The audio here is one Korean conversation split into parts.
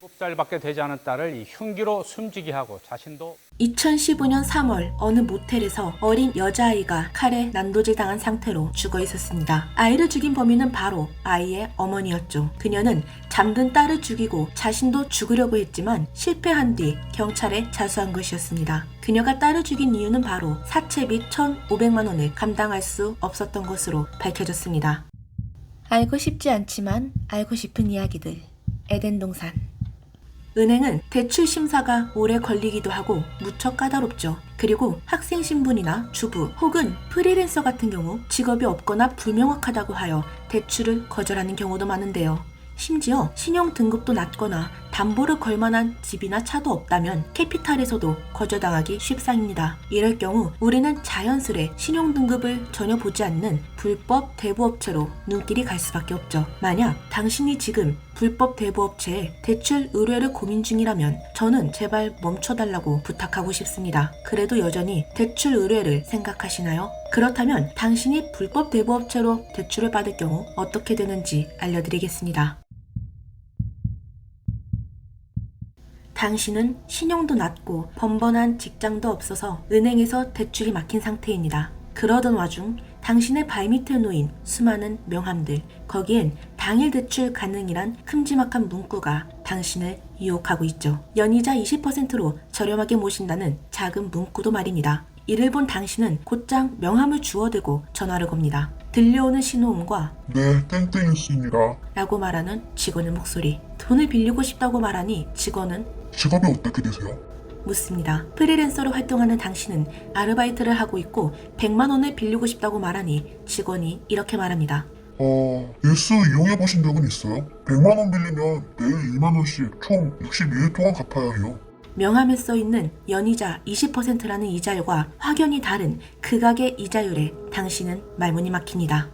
7살밖에 되지 않은 딸을 흉기로 숨지게 하고 자신도 2015년 3월 어느 모텔에서 어린 여자아이가 칼에 난도질 당한 상태로 죽어 있었습니다. 아이를 죽인 범인은 바로 아이의 어머니였죠. 그녀는 잠든 딸을 죽이고 자신도 죽으려고 했지만 실패한 뒤 경찰에 자수한 것이었습니다. 그녀가 딸을 죽인 이유는 바로 사채빚 1,500만 원을 감당할 수 없었던 것으로 밝혀졌습니다. 알고 싶지 않지만 알고 싶은 이야기들. 에덴동산. 은행은 대출 심사가 오래 걸리기도 하고 무척 까다롭죠. 그리고 학생 신분이나 주부 혹은 프리랜서 같은 경우 직업이 없거나 불명확하다고 하여 대출을 거절하는 경우도 많은데요. 심지어 신용 등급도 낮거나 담보를 걸 만한 집이나 차도 없다면 캐피탈에서도 거절당하기 쉽상입니다. 이럴 경우 우리는 자연스레 신용 등급을 전혀 보지 않는 불법 대부업체로 눈길이 갈 수밖에 없죠. 만약 당신이 지금 불법 대부업체에 대출 의뢰를 고민 중이라면 저는 제발 멈춰달라고 부탁하고 싶습니다. 그래도 여전히 대출 의뢰를 생각하시나요? 그렇다면 당신이 불법 대부업체로 대출을 받을 경우 어떻게 되는지 알려드리겠습니다. 당신은 신용도 낮고 번번한 직장도 없어서 은행에서 대출이 막힌 상태입니다. 그러던 와중 당신의 발밑에 놓인 수많은 명함들, 거기엔 당일 대출 가능이란 큼지막한 문구가 당신을 유혹하고 있죠. 연이자 20%로 저렴하게 모신다는 작은 문구도 말입니다. 이를 본 당신은 곧장 명함을 주워들고 전화를 겁니다. 들려오는 신호음과 네, 땡땡이었습니다. 라고 말하는 직원의 목소리. 돈을 빌리고 싶다고 말하니 직원은 직업이 어떻게 되세요? 묻습니다. 프리랜서로 활동하는 당신은 아르바이트를 하고 있고 100만 원을 빌리고 싶다고 말하니 직원이 이렇게 말합니다. 일수 이용해보신 적은 있어요? 100만 원 빌리면 매일 2만 원씩 총 62일 동안 갚아야 해요. 명함에 써있는 연이자 20%라는 이자율과 확연히 다른 극악의 이자율에 당신은 말문이 막힙니다.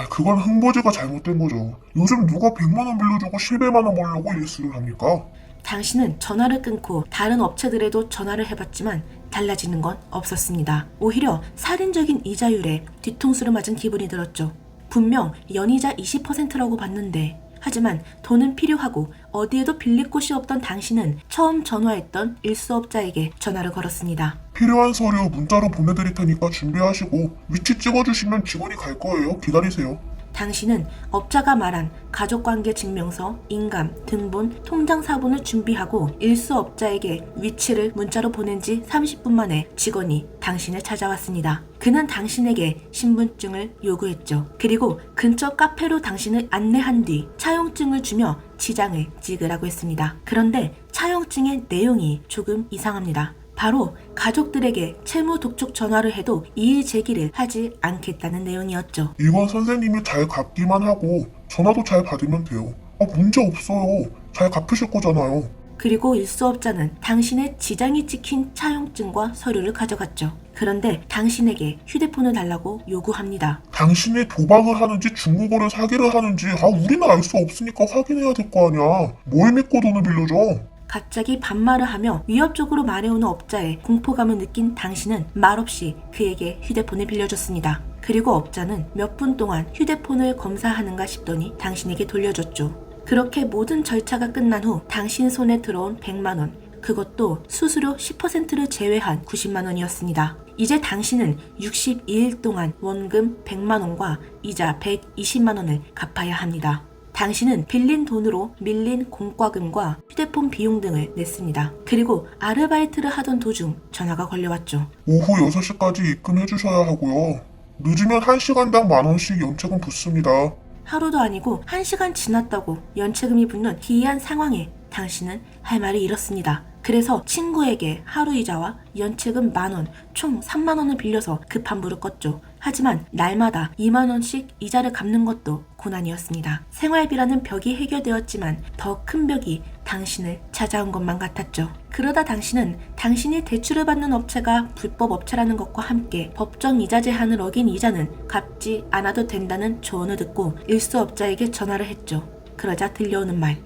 그건 흥보제가 잘못된 거죠. 요즘 누가 100만 원 빌려주고 700만 원 벌려고 일수를 합니까? 당신은 전화를 끊고 다른 업체들에도 전화를 해봤지만 달라지는 건 없었습니다. 오히려 살인적인 이자율에 뒤통수를 맞은 기분이 들었죠. 분명 연이자 20%라고 봤는데 하지만 돈은 필요하고 어디에도 빌릴 곳이 없던 당신은 처음 전화했던 일수업자에게 전화를 걸었습니다. 필요한 서류 문자로 보내드릴 테니까 준비하시고 위치 찍어주시면 직원이 갈 거예요. 기다리세요. 당신은 업자가 말한 가족관계 증명서, 인감, 등본, 통장 사본을 준비하고 일수업자에게 위치를 문자로 보낸 지 30분 만에 직원이 당신을 찾아왔습니다. 그는 당신에게 신분증을 요구했죠. 그리고 근처 카페로 당신을 안내한 뒤 차용증을 주며 지장을 찍으라고 했습니다. 그런데 차용증의 내용이 조금 이상합니다. 바로 가족들에게 채무 독촉 전화를 해도 이의 제기를 하지 않겠다는 내용이었죠. 이건 선생님이 잘 갚기만 하고 전화도 잘 받으면 돼요. 문제 없어요. 잘 갚으실 거잖아요. 그리고 일수업자는 당신의 지장이 찍힌 차용증과 서류를 가져갔죠. 그런데 당신에게 휴대폰을 달라고 요구합니다. 당신이 도박을 하는지 중국어를 사기를 하는지 우리는 알 수 없으니까 확인해야 될 거 아니야. 뭘 믿고 돈을 빌려줘? 갑자기 반말을 하며 위협적으로 말해오는 업자의 공포감을 느낀 당신은 말없이 그에게 휴대폰을 빌려줬습니다. 그리고 업자는 몇 분 동안 휴대폰을 검사하는가 싶더니 당신에게 돌려줬죠. 그렇게 모든 절차가 끝난 후 당신 손에 들어온 100만 원, 그것도 수수료 10%를 제외한 90만 원이었습니다. 이제 당신은 62일 동안 원금 100만 원과 이자 120만 원을 갚아야 합니다. 당신은 빌린 돈으로 밀린 공과금과 휴대폰 비용 등을 냈습니다. 그리고 아르바이트를 하던 도중 전화가 걸려왔죠. 오후 6시까지 입금해 주셔야 하고요. 늦으면 1시간당 만원씩 연체금 붙습니다. 하루도 아니고 1시간 지났다고 연체금이 붙는 기이한 상황에 당신은 할 말을 잃었습니다. 그래서 친구에게 하루 이자와 연체금 10,000원, 총 30,000원을 빌려서 급한 불을 껐죠. 하지만 날마다 20,000원씩 이자를 갚는 것도 고난이었습니다. 생활비라는 벽이 해결되었지만 더 큰 벽이 당신을 찾아온 것만 같았죠. 그러다 당신은 당신이 대출을 받는 업체가 불법 업체라는 것과 함께 법정 이자 제한을 어긴 이자는 갚지 않아도 된다는 조언을 듣고 일수업자에게 전화를 했죠. 그러자 들려오는 말.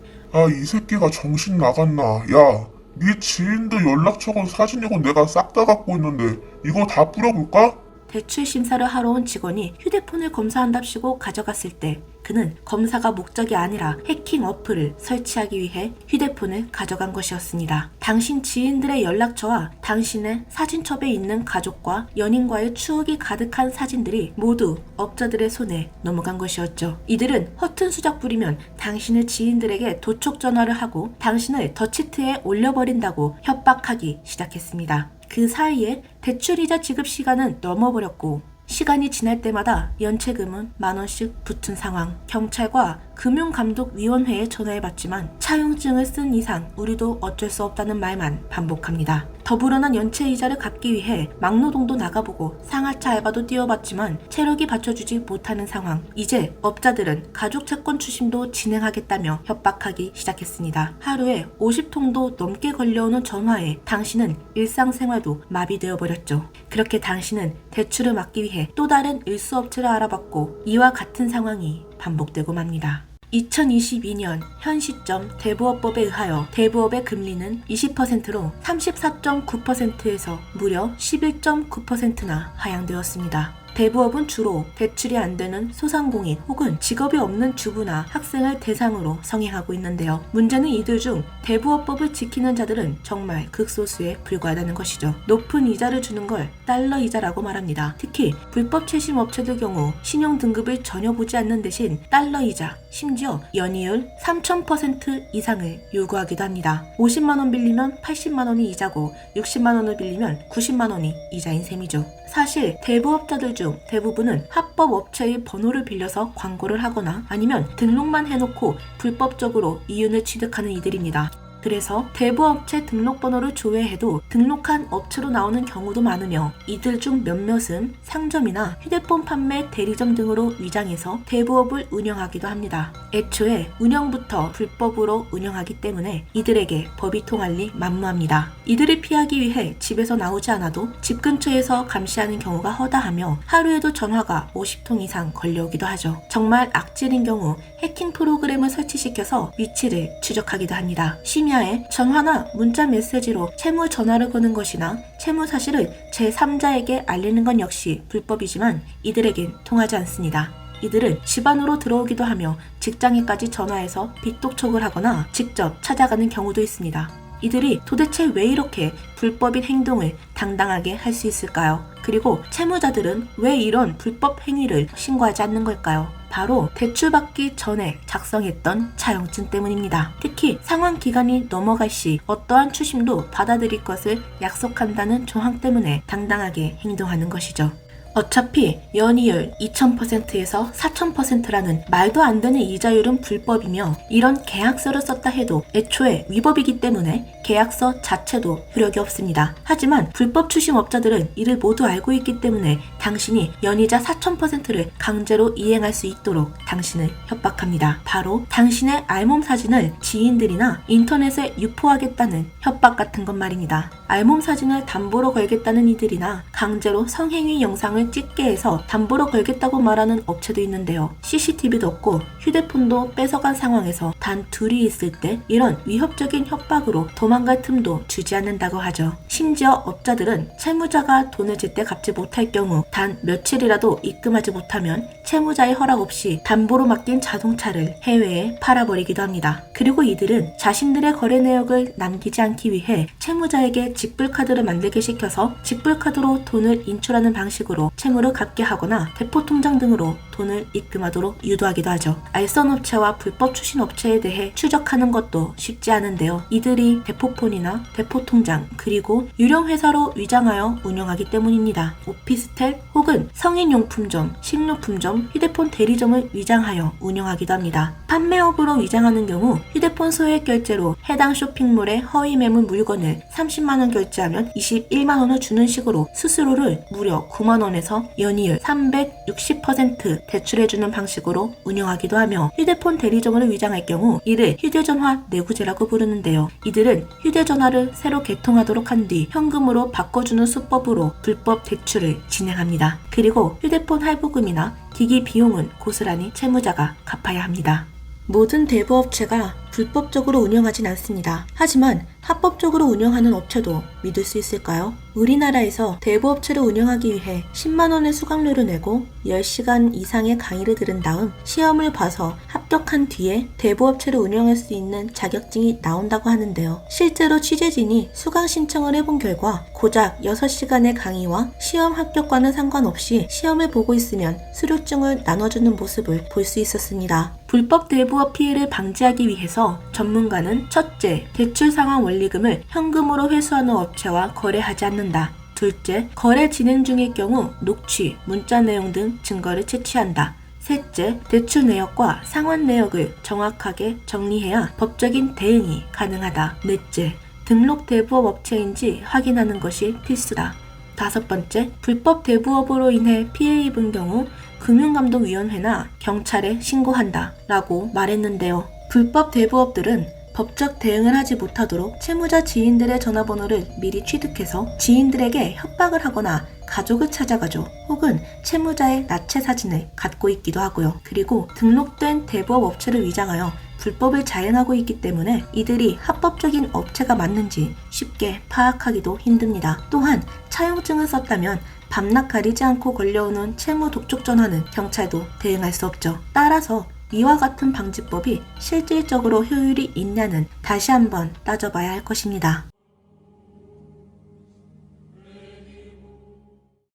이 새끼가 정신 나갔나. 야, 네 지인들 연락처건 사진이건 내가 싹 다 갖고 있는데 이거 다 뿌려볼까? 대출 심사를 하러 온 직원이 휴대폰을 검사한답시고 가져갔을 때 그는 검사가 목적이 아니라 해킹 어플을 설치하기 위해 휴대폰을 가져간 것이었습니다. 당신 지인들의 연락처와 당신의 사진첩에 있는 가족과 연인과의 추억이 가득한 사진들이 모두 업자들의 손에 넘어간 것이었죠. 이들은 허튼 수작 부리면 당신의 지인들에게 도촉 전화를 하고 당신을 더치트에 올려버린다고 협박하기 시작했습니다. 그 사이에 대출이자 지급 시간은 넘어버렸고 시간이 지날 때마다 연체금은 10,000원씩 붙은 상황. 경찰과 금융감독위원회에 전화해봤지만 차용증을 쓴 이상 우리도 어쩔 수 없다는 말만 반복합니다. 더 불어난 연체이자를 갚기 위해 막노동도 나가보고 상하차 알바도 뛰어봤지만 체력이 받쳐주지 못하는 상황. 이제 업자들은 가족채권 추심도 진행하겠다며 협박하기 시작했습니다. 하루에 50통도 넘게 걸려오는 전화에 당신은 일상생활도 마비되어 버렸죠. 그렇게 당신은 대출을 막기 위해 또 다른 일수업체를 알아봤고 이와 같은 상황이 반복되고 맙니다. 2022년 현 시점 대부업법에 의하여 대부업의 금리는 20%로 34.9%에서 무려 11.9%나 하향되었습니다. 대부업은 주로 대출이 안 되는 소상공인 혹은 직업이 없는 주부나 학생을 대상으로 성행하고 있는데요. 문제는 이들 중 대부업법을 지키는 자들은 정말 극소수에 불과하다는 것이죠. 높은 이자를 주는 걸 달러 이자라고 말합니다. 특히 불법 채심 업체들 경우 신용 등급을 전혀 보지 않는 대신 달러 이자, 심지어 연이율 3000% 이상을 요구하기도 합니다. 50만원 빌리면 80만원이 이자고 60만원을 빌리면 90만원이 이자인 셈이죠. 사실 대부업자들 중 대부분은 합법 업체의 번호를 빌려서 광고를 하거나 아니면 등록만 해놓고 불법적으로 이윤을 취득하는 이들입니다. 그래서 대부업체 등록번호를 조회해도 등록한 업체로 나오는 경우도 많으며 이들 중 몇몇은 상점이나 휴대폰 판매 대리점 등으로 위장해서 대부업을 운영하기도 합니다. 애초에 운영부터 불법으로 운영하기 때문에 이들에게 법이 통할 리 만무합니다. 이들을 피하기 위해 집에서 나오지 않아도 집 근처에서 감시하는 경우가 허다하며 하루에도 전화가 50통 이상 걸려오기도 하죠. 정말 악질인 경우 해킹 프로그램을 설치시켜서 위치를 추적하기도 합니다. 심야에 전화나 문자 메시지로 채무 전화를 거는 것이나 채무 사실을 제3자에게 알리는 건 역시 불법이지만 이들에겐 통하지 않습니다. 이들은 집 안으로 들어오기도 하며 직장에까지 전화해서 빚독촉을 하거나 직접 찾아가는 경우도 있습니다. 이들이 도대체 왜 이렇게 불법인 행동을 당당하게 할 수 있을까요? 그리고 채무자들은 왜 이런 불법 행위를 신고하지 않는 걸까요? 바로 대출받기 전에 작성했던 차용증 때문입니다. 특히 상환 기간이 넘어갈 시 어떠한 추심도 받아들일 것을 약속한다는 조항 때문에 당당하게 행동하는 것이죠. 어차피 연이율 2000%에서 4000%라는 말도 안 되는 이자율은 불법이며 이런 계약서를 썼다 해도 애초에 위법이기 때문에 계약서 자체도 효력이 없습니다. 하지만 불법 추심업자들은 이를 모두 알고 있기 때문에 당신이 연이자 4000%를 강제로 이행할 수 있도록 당신을 협박합니다. 바로 당신의 알몸 사진을 지인들이나 인터넷에 유포하겠다는 협박 같은 것 말입니다. 알몸 사진을 담보로 걸겠다는 이들이나 강제로 성행위 영상을 찍게 해서 담보로 걸겠다고 말하는 업체도 있는데요. CCTV도 없고 휴대폰도 뺏어간 상황에서 단 둘이 있을 때 이런 위협적인 협박으로 도망갈 틈도 주지 않는다고 하죠. 심지어 업자들은 채무자가 돈을 제때 갚지 못할 경우 단 며칠이라도 입금하지 못하면 채무자의 허락 없이 담보로 맡긴 자동차를 해외에 팔아버리기도 합니다. 그리고 이들은 자신들의 거래 내역을 남기지 않기 위해 채무자에게 직불카드를 만들게 시켜서 직불카드로 돈을 인출하는 방식으로 채무를 갚게 하거나 대포통장 등으로 돈을 입금하도록 유도하기도 하죠. 알선업체와 불법 추신업체에 대해 추적하는 것도 쉽지 않은데요. 이들이 대포폰이나 대포통장 그리고 유령회사로 위장하여 운영하기 때문입니다. 오피스텔 혹은 성인용품점, 식료품점, 휴대폰 대리점을 위장하여 운영하기도 합니다. 판매업으로 위장하는 경우 휴대폰 소액 결제로 해당 쇼핑몰의 허위 매물 물건을 30만원 결제하면 21만원을 주는 식으로 수수료를 무려 9만원에서 연이율 360% 대출해주는 방식으로 운영하기도 하며 휴대폰 대리점을 위장할 경우 이를 휴대전화 내구제라고 부르는데요. 이들은 휴대전화를 새로 개통하도록 한 뒤 현금으로 바꿔주는 수법으로 불법 대출을 진행합니다. 그리고 휴대폰 할부금이나 기기 비용은 고스란히 채무자가 갚아야 합니다. 모든 대부업체가 불법적으로 운영하진 않습니다. 하지만 합법적으로 운영하는 업체도 믿을 수 있을까요? 우리나라에서 대부업체를 운영하기 위해 10만 원의 수강료를 내고 10시간 이상의 강의를 들은 다음 시험을 봐서 합격한 뒤에 대부업체를 운영할 수 있는 자격증이 나온다고 하는데요. 실제로 취재진이 수강 신청을 해본 결과 고작 6시간의 강의와 시험 합격과는 상관없이 시험을 보고 있으면 수료증을 나눠주는 모습을 볼 수 있었습니다. 불법 대부업 피해를 방지하기 위해서 전문가는 첫째, 대출 상환 원리금을 현금으로 회수하는 업체와 거래하지 않는다. 둘째, 거래 진행 중일 경우 녹취, 문자 내용 등 증거를 채취한다. 셋째, 대출 내역과 상환 내역을 정확하게 정리해야 법적인 대응이 가능하다. 넷째, 등록 대부업 업체인지 확인하는 것이 필수다. 다섯 번째, 불법 대부업으로 인해 피해 입은 경우 금융감독위원회나 경찰에 신고한다 라고 말했는데요. 불법 대부업들은 법적 대응을 하지 못하도록 채무자 지인들의 전화번호를 미리 취득해서 지인들에게 협박을 하거나 가족을 찾아가죠. 혹은 채무자의 나체 사진을 갖고 있기도 하고요. 그리고 등록된 대부업 업체를 위장하여 불법을 자행하고 있기 때문에 이들이 합법적인 업체가 맞는지 쉽게 파악하기도 힘듭니다. 또한 차용증을 썼다면 밤낮 가리지 않고 걸려오는 채무 독촉 전화는 경찰도 대응할 수 없죠. 따라서 이와 같은 방지법이 실질적으로 효율이 있냐는 다시 한번 따져봐야 할 것입니다.